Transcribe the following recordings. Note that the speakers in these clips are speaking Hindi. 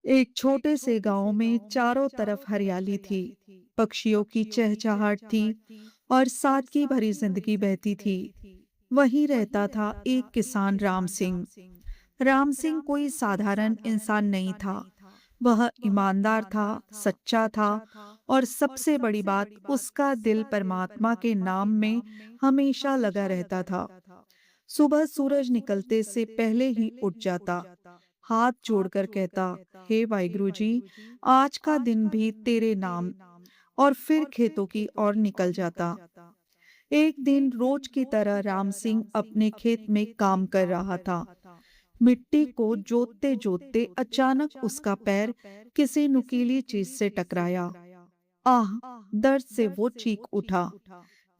एक छोटे से गांव में चारों तरफ हरियाली थी। पक्षियों की चहचहाट थी और सादगी भरी जिंदगी बहती थी। वहीं रहता था एक किसान राम सिंह। राम सिंह कोई साधारण इंसान नहीं था। वह ईमानदार था, सच्चा था और सबसे बड़ी बात, उसका दिल परमात्मा के नाम में हमेशा लगा रहता था। सुबह सूरज निकलते से पहले ही उठ जाता, हाथ जोड़कर कहता, हे वाहिगुरु जी, आज का दिन भी तेरे नाम। और फिर खेतों की ओर निकल जाता। एक दिन रोज की तरह राम सिंह अपने खेत में काम कर रहा था। मिट्टी को जोतते जोतते अचानक उसका पैर किसी नुकीली चीज से टकराया। आह! दर्द से वो चीख उठा।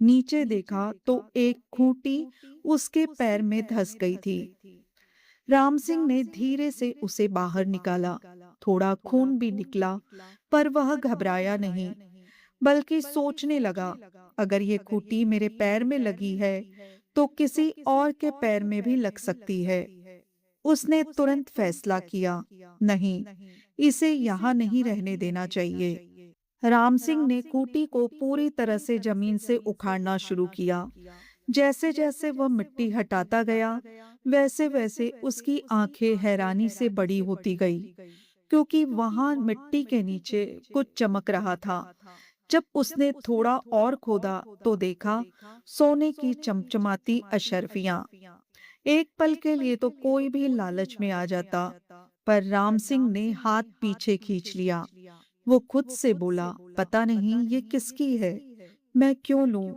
नीचे देखा तो एक खूंटी उसके पैर में धंस गई थी। राम सिंह ने धीरे से उसे बाहर निकाला। थोड़ा खून भी निकला, पर वह घबराया नहीं, बल्कि सोचने लगा, अगर ये खूंटी मेरे पैर में लगी है, तो किसी और के पैर में भी लग सकती है। उसने तुरंत फैसला किया, नहीं, इसे यहाँ नहीं रहने देना चाहिए। राम सिंह ने खूंटी को पूरी तरह से जमीन से उखाड़ना शुरू किया। जैसे जैसे वह मिट्टी हटाता गया, वैसे वैसे उसकी आंखें हैरानी से बड़ी होती गई, क्योंकि वहां मिट्टी के नीचे कुछ चमक रहा था। जब उसने थोड़ा और खोदा तो देखा सोने की चमचमाती अशर्फियां। एक पल के लिए तो कोई भी लालच में आ जाता, पर राम सिंह ने हाथ पीछे खींच लिया। वो खुद से बोला, पता नहीं ये किसकी है, मैं क्यों लूं।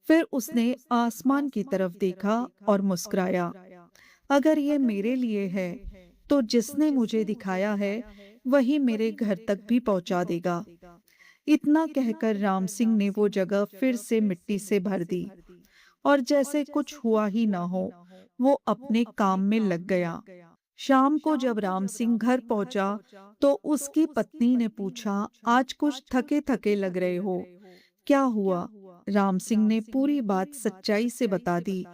फिर उसने आसमान की तरफ देखा और मुस्कुराया। अगर ये मेरे लिए है, तो जिसने मुझे दिखाया है वही मेरे घर तक भी पहुंचा देगा। इतना कहकर राम सिंह ने वो जगह फिर से मिट्टी से भर दी और जैसे कुछ हुआ ही ना हो, वो अपने काम में लग गया। शाम को जब राम सिंह घर पहुंचा, तो उसकी पत्नी ने पूछा, आज कुछ थके थके लग रहे हो, क्या हुआ? राम सिंह ने पूरी बात सच्चाई से बता दी।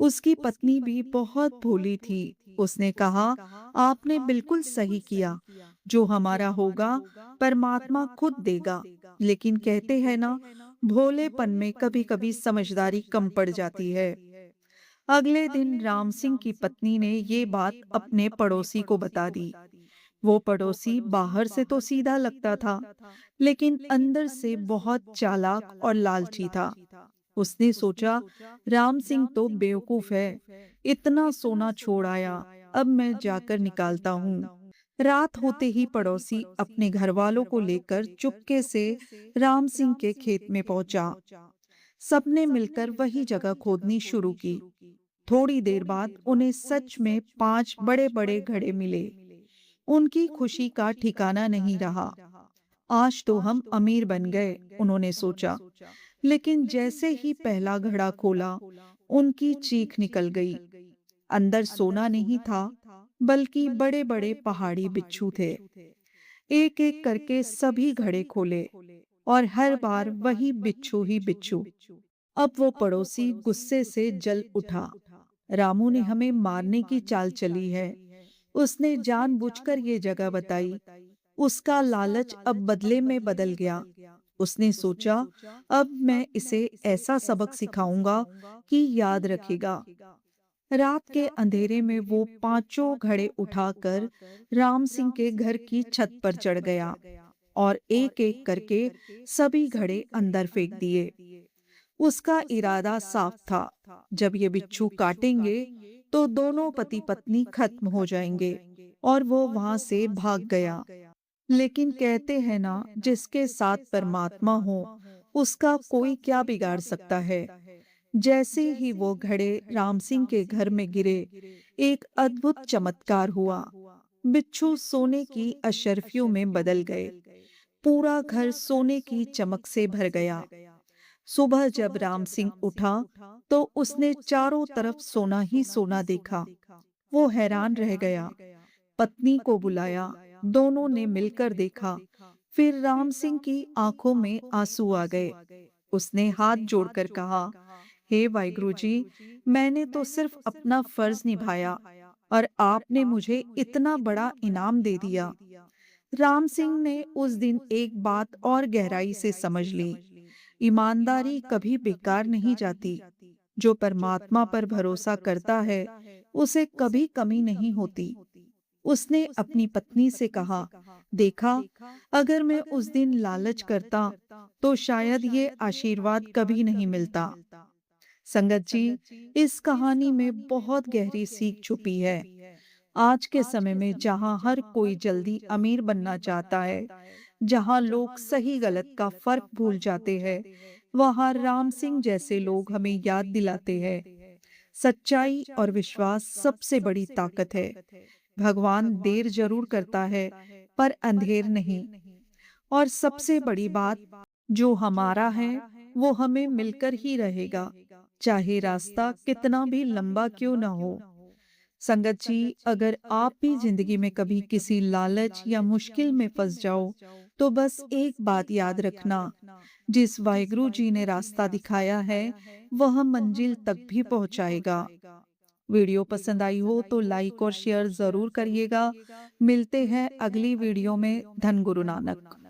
उसकी पत्नी भी बहुत भोली थी। उसने कहा, आपने बिल्कुल सही किया। जो हमारा होगा, परमात्मा खुद देगा। लेकिन कहते हैं ना, भोलेपन में कभी कभी समझदारी कम पड़ जाती है। अगले दिन राम सिंह की पत्नी ने ये बात अपने पड़ोसी को बता दी। वो पड़ोसी बाहर से तो सीधा लगता था, लेकिन अंदर से बहुत चालाक और लालची था। उसने सोचा, राम सिंह तो बेवकूफ है, इतना सोना छोड़ आया, अब मैं जाकर निकालता हूँ। रात होते ही पड़ोसी अपने घर वालों को लेकर चुपके से राम सिंह के खेत में पहुंचा। सबने मिलकर वही जगह खोदनी शुरू की। थोड़ी देर बाद उन्हें सच में 5 बड़े बड़े घड़े मिले। उनकी खुशी का ठिकाना नहीं रहा। आज तो हम अमीर बन गए, उन्होंने सोचा। लेकिन जैसे ही पहला घड़ा खोला, उनकी चीख निकल गई। अंदर सोना नहीं था, बल्कि बड़े बड़े पहाड़ी बिच्छू थे। एक एक करके सभी घड़े खोले, और हर बार वही बिच्छू ही बिच्छू। अब वो पड़ोसी गुस्से से जल उठा। रामू ने हमें मारने की चाल चली है। उसने जानबूझकर ये जगह बताई। उसका लालच अब बदले में बदल गया। उसने सोचा, अब मैं इसे ऐसा सबक सिखाऊंगा कि याद रखेगा। रात के अंधेरे में वो पांचों घड़े उठाकर राम सिंह के घर की छत पर चढ़ गया और एक एक करके सभी घड़े अंदर फेंक दिए। उसका इरादा साफ था, जब ये बिच्छू काटेंगे तो दोनों पति पत्नी खत्म हो जाएंगे, और वो वहां से भाग गया। लेकिन कहते हैं ना, जिसके साथ परमात्मा हो, उसका कोई क्या बिगाड़ सकता है। जैसे ही वो घड़े राम सिंह के घर में गिरे, एक अद्भुत चमत्कार हुआ। बिच्छू सोने की अशर्फियों में बदल गए। पूरा घर सोने की चमक से भर गया। सुबह जब राम सिंह उठा, तो उसने चारों तरफ सोना ही सोना देखा। वो हैरान रह गया। पत्नी को बुलाया। दोनों ने मिलकर देखा। फिर राम सिंह की आंखों में आंसू आ गए। उसने हाथ जोड़कर कहा, हे वाहिगुरु जी, मैंने तो सिर्फ अपना फर्ज निभाया। और आपने मुझे इतना बड़ा इनाम दे दिया। राम सिंह ने उस दिन एक बात और गहराई से समझ ली। ईमानदारी कभी बेकार नहीं जाती। जो परमात्मा पर भरोसा करता है, उसे कभी कमी नहीं होती। उसने अपनी पत्नी से कहा, देखा, अगर मैं उस दिन लालच करता, तो शायद ये आशीर्वाद कभी नहीं मिलता। संगत जी, इस कहानी में बहुत गहरी सीख छुपी है। आज के समय में जहां हर कोई जल्दी अमीर बनना चाहता है, जहां लोग सही गलत का फर्क भूल जाते हैं, वहां राम सिंह जैसे लोग हमें याद दिलाते हैं, सच्चाई और विश्वास सबसे बड़ी ताकत है। भगवान देर जरूर करता है, पर अंधेर नहीं। और सबसे बड़ी बात, जो हमारा है वो हमें मिलकर ही रहेगा, चाहे रास्ता कितना भी लंबा क्यों ना हो। संगत जी, अगर आप भी जिंदगी में कभी किसी लालच या मुश्किल में फंस जाओ, तो बस एक बात याद रखना, जिस वाहिगुरु जी ने रास्ता दिखाया है, वह मंजिल तक भी पहुंचाएगा। वीडियो पसंद आई हो तो लाइक और शेयर जरूर करिएगा। मिलते हैं अगली वीडियो में। धन गुरु नानक।